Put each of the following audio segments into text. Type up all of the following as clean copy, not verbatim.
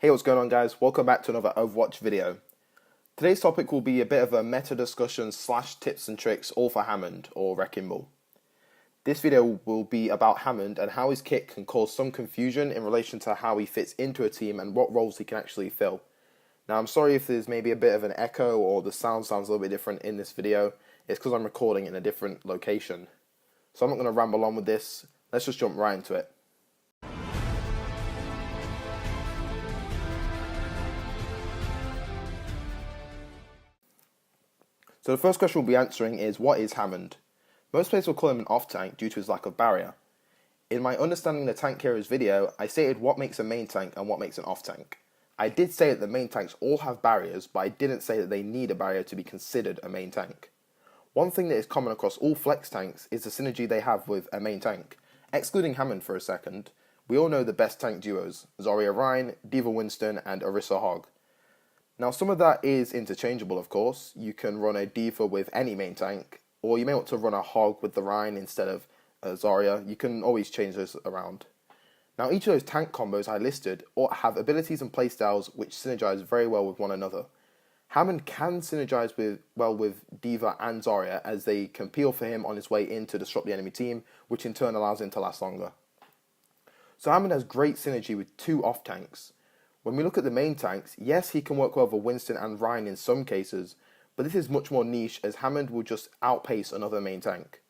Hey, what's going on guys? Welcome back to another Overwatch video. Today's topic will be a bit of a meta discussion slash tips and tricks all for Hammond or Wrecking Ball. This video will be about Hammond and how his kit can cause some confusion in relation to how he fits into a team and what roles he can actually fill. Now I'm sorry if there's maybe a bit of an echo or the sound sounds a little bit different in this video. It's because I'm recording in a different location. So I'm not going to ramble on with this. Let's just jump right into it. So the first question we'll be answering is, what is Hammond? Most players will call him an off-tank due to his lack of barrier. In my Understanding the Tank Heroes video, I stated what makes a main tank and what makes an off-tank. I did say that the main tanks all have barriers, but I didn't say that they need a barrier to be considered a main tank. One thing that is common across all flex tanks is the synergy they have with a main tank. Excluding Hammond for a second, we all know the best tank duos, Zarya Rein, D.Va Winston and Orisa Hog. Now some of that is interchangeable of course. You can run a D.Va with any main tank, or you may want to run a Hog with the Rein instead of Zarya. You can always change those around. Now each of those tank combos I listed have abilities and playstyles which synergize very well with one another. Hammond can synergize well with D.Va and Zarya, as they can peel for him on his way in to disrupt the enemy team, which in turn allows him to last longer. So Hammond has great synergy with two off tanks. When we look at the main tanks, yes, he can work well with Winston and Rein in some cases, but this is much more niche as Hammond will just outpace another main tank.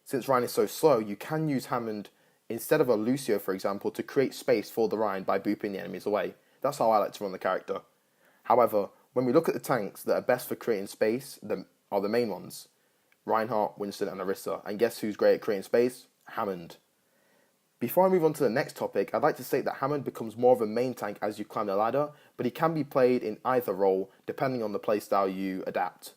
Since Rein is so slow, you can use Hammond instead of a Lucio, for example, to create space for the Rein by booping the enemies away. That's how I like to run the character. However, when we look at the tanks that are best for creating space, are the main ones. Reinhardt, Winston and Orisa. And guess who's great at creating space? Hammond. Before I move on to the next topic, I'd like to state that Hammond becomes more of a main tank as you climb the ladder, but he can be played in either role depending on the playstyle you adapt.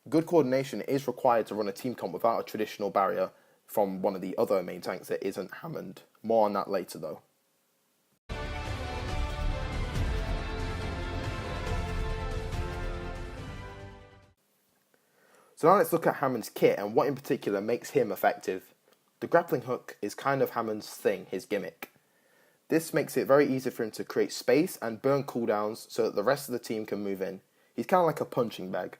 Good coordination is required to run a team comp without a traditional barrier from one of the other main tanks that isn't Hammond. More on that later though. So now let's look at Hammond's kit and what in particular makes him effective. The grappling hook is kind of Hammond's thing, his gimmick. This makes it very easy for him to create space and burn cooldowns so that the rest of the team can move in. He's kind of like a punching bag.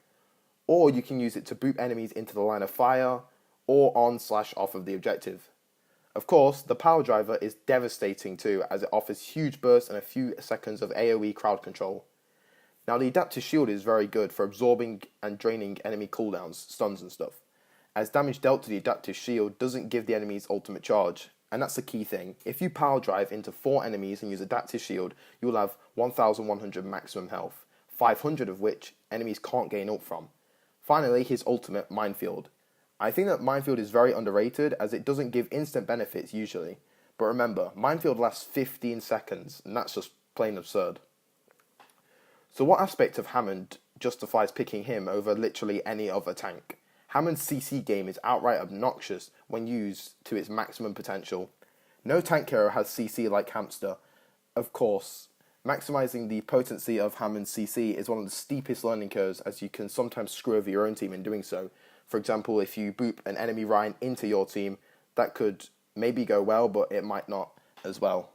Or you can use it to boot enemies into the line of fire or on/off of the objective. Of course, the power driver is devastating too, as it offers huge bursts and a few seconds of AoE crowd control. Now the adaptive shield is very good for absorbing and draining enemy cooldowns, stuns and stuff, as damage dealt to the adaptive shield doesn't give the enemies ultimate charge, and that's the key thing. If you power drive into 4 enemies and use adaptive shield, you will have 1100 maximum health, 500 of which enemies can't gain ult from. Finally, his ultimate, Minefield. I think that Minefield is very underrated as it doesn't give instant benefits usually, but remember, Minefield lasts 15 seconds and that's just plain absurd. So what aspect of Hammond justifies picking him over literally any other tank? Hammond's CC game is outright obnoxious when used to its maximum potential. No tank hero has CC like Hamster. Of course, maximizing the potency of Hammond's CC is one of the steepest learning curves, as you can sometimes screw over your own team in doing so. For example, if you boop an enemy Rein into your team, that could maybe go well, but it might not as well.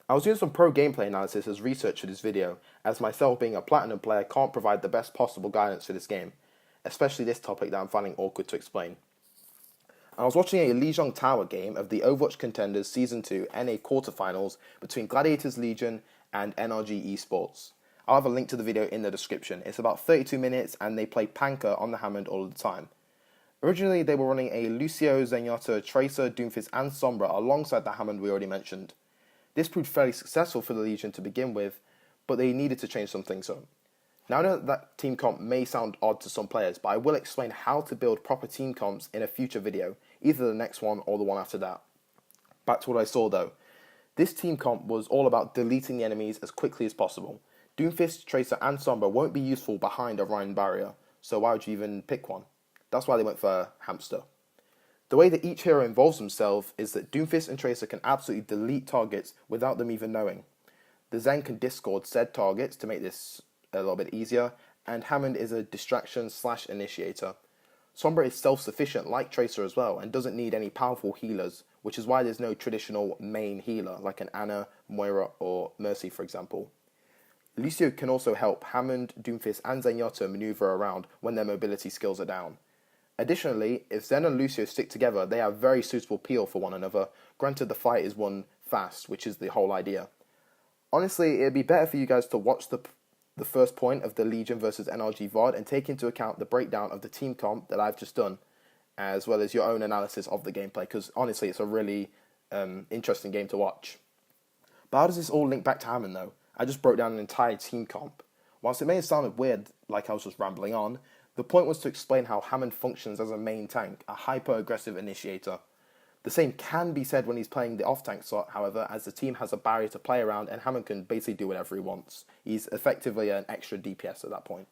I was doing some pro gameplay analysis as research for this video, as myself being a platinum player can't provide the best possible guidance for this game, especially this topic that I'm finding awkward to explain. I was watching a Lijiang Tower game of the Overwatch Contenders Season 2 NA quarterfinals between Gladiators Legion and NRG Esports. I'll have a link to the video in the description. It's about 32 minutes and they play Panker on the Hammond all the time. Originally they were running a Lucio, Zenyatta, Tracer, Doomfist and Sombra alongside the Hammond we already mentioned. This proved fairly successful for the Legion to begin with, but they needed to change some things up. Now I know that team comp may sound odd to some players, but I will explain how to build proper team comps in a future video, either the next one or the one after that. Back to what I saw though. This team comp was all about deleting the enemies as quickly as possible. Doomfist, Tracer and Sombra won't be useful behind a Rein barrier, so why would you even pick one? That's why they went for Hamster. The way that each hero involves himself is that Doomfist and Tracer can absolutely delete targets without them even knowing. The Zen can discord said targets to make this a little bit easier, and Hammond is a distraction/initiator. Sombra is self-sufficient like Tracer as well and doesn't need any powerful healers, which is why there's no traditional main healer like an Ana, Moira or Mercy for example. Lucio can also help Hammond, Doomfist and Zenyatta maneuver around when their mobility skills are down. Additionally, if Zen and Lucio stick together, they have very suitable peel for one another, granted the fight is won fast, which is the whole idea. Honestly, it'd be better for you guys to watch the first point of the Legion versus NRG VOD and take into account the breakdown of the team comp that I've just done, as well as your own analysis of the gameplay, because honestly it's a really interesting game to watch. But how does this all link back to Hammond though? I just broke down an entire team comp. Whilst it may have sounded weird, like I was just rambling on, the point was to explain how Hammond functions as a main tank, a hyper-aggressive initiator. The same can be said when he's playing the off-tank slot, however, as the team has a barrier to play around and Hammond can basically do whatever he wants. He's effectively an extra DPS at that point.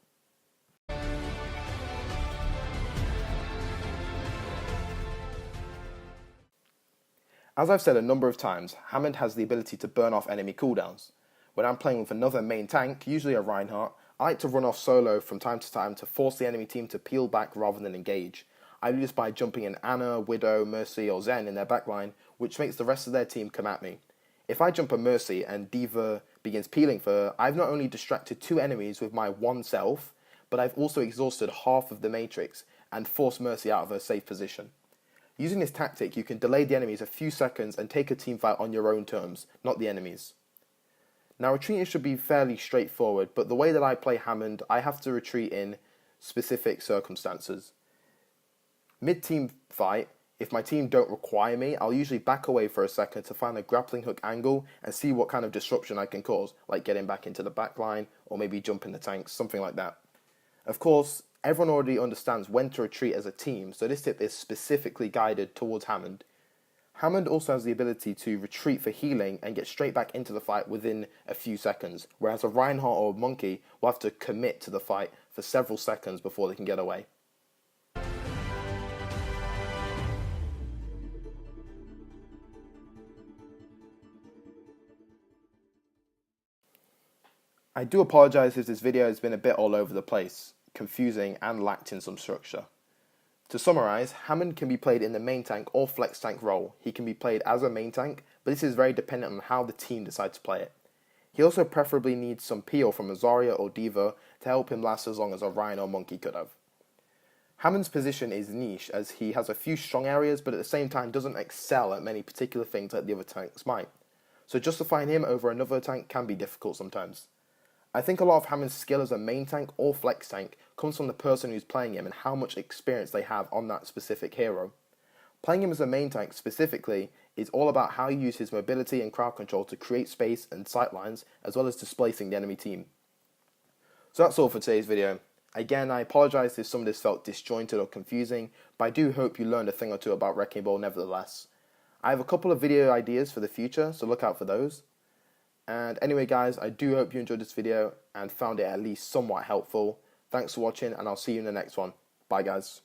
As I've said a number of times, Hammond has the ability to burn off enemy cooldowns. When I'm playing with another main tank, usually a Reinhardt, I like to run off solo from time to time to force the enemy team to peel back rather than engage. I do this by jumping in Ana, Widow, Mercy or Zen in their backline, which makes the rest of their team come at me. If I jump a Mercy and D.Va begins peeling for her, I've not only distracted two enemies with my one self, but I've also exhausted half of the Matrix and forced Mercy out of her safe position. Using this tactic, you can delay the enemies a few seconds and take a teamfight on your own terms, not the enemies. Now retreating should be fairly straightforward, but the way that I play Hammond, I have to retreat in specific circumstances. Mid-team fight, if my team don't require me, I'll usually back away for a second to find a grappling hook angle and see what kind of disruption I can cause, like getting back into the backline or maybe jumping the tanks, something like that. Of course, everyone already understands when to retreat as a team, so this tip is specifically guided towards Hammond. Hammond also has the ability to retreat for healing and get straight back into the fight within a few seconds, whereas a Reinhardt or a Monkey will have to commit to the fight for several seconds before they can get away. I do apologise if this video has been a bit all over the place, confusing and lacked in some structure. To summarise, Hammond can be played in the main tank or flex tank role. He can be played as a main tank, but this is very dependent on how the team decides to play it. He also preferably needs some peel from a Zarya or D.Va to help him last as long as a Ryan or Monkey could have. Hammond's position is niche as he has a few strong areas but at the same time doesn't excel at many particular things that the other tanks might. So justifying him over another tank can be difficult sometimes. I think a lot of Hammond's skill as a main tank or flex tank comes from the person who's playing him and how much experience they have on that specific hero. Playing him as a main tank specifically is all about how you use his mobility and crowd control to create space and sightlines as well as displacing the enemy team. So that's all for today's video. Again, I apologise if some of this felt disjointed or confusing, but I do hope you learned a thing or two about Wrecking Ball nevertheless. I have a couple of video ideas for the future, so look out for those. And anyway guys, I do hope you enjoyed this video and found it at least somewhat helpful. Thanks for watching and I'll see you in the next one. Bye guys.